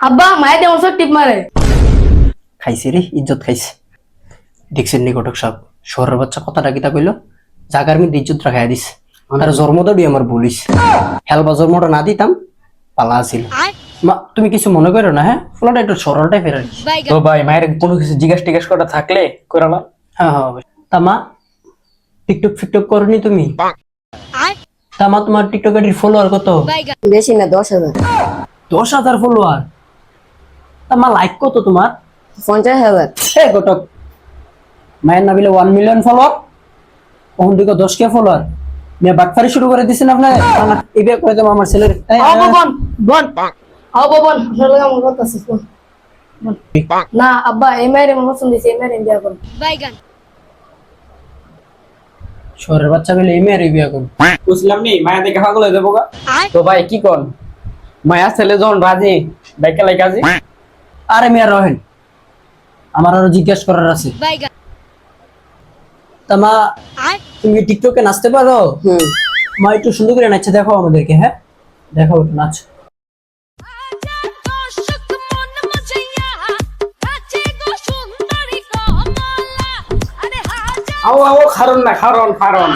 আব্বা মায়ের দেওয়ার সব টিপ মারে। খাইছে রে, ইজ্জত খাইছে। দেখছেন নি ঘটক সাহেব, শহরের বাচ্চা কথাটা কিতা কইলো, জাগার মধ্যে ইজ্জত রাখাই দিস। আর জন্মটা দিয়ে আমার বলিস, হেলবা জন্মটা না দিতাম পালা আছিল। মা তুমি কিছু মনে করো না, হ্যাঁ ফোলাটা একটু সরলটাই ফেরার। তো ভাই মায়ের কোনো কিছু জিজ্ঞাসা করা থাকলে করালাম। হ্যাঁ হ্যাঁ তা মা, টিকটক ফিকটক করনি তুমি? তা মা তোমার টিকটক আইডির ফলোয়ার কত? বেশি না 10,000। 10,000 ফলোয়ার? তা মা লাইক কত তোমার? 50,000। হ্যাঁ ঘটক, মায়ের নাবিলে 1 মিলিয়ন ফলোয়ার, ওখান থেকে 10K ফলোয়ার মেয়ে বাটফারি শুরু করে দিচ্ছেন আপনার। এই বিয়ে করে দেবো আমার ছেলের। বন বন বন আপনার লাগে আমার কথা আছে। না আব্বা এই মায়ের আমার পছন্দ হইছে, এই মায়ের বিয়া করব। শহরের বাচ্চা মিলে এই মেয়ের বিয়ে করুন। বুঝলাম নি মায়া দেখে পাগল হয়ে যাবো গা। তো ভাই কি কর, মায়া ছেলে যখন রাজি ডাইকা লাই কাজী। আরে মেয়ের রহেন, আমার আরো জিজ্ঞেস করার আছে। তা মা তুমি টিকটকে নাচতে পারো? মা একটু সুন্দর করে নাচছে দেখো আমাদেরকে। হ্যাঁ দেখো একটু নাচ। আও আও খারণ না, খারণ খারণ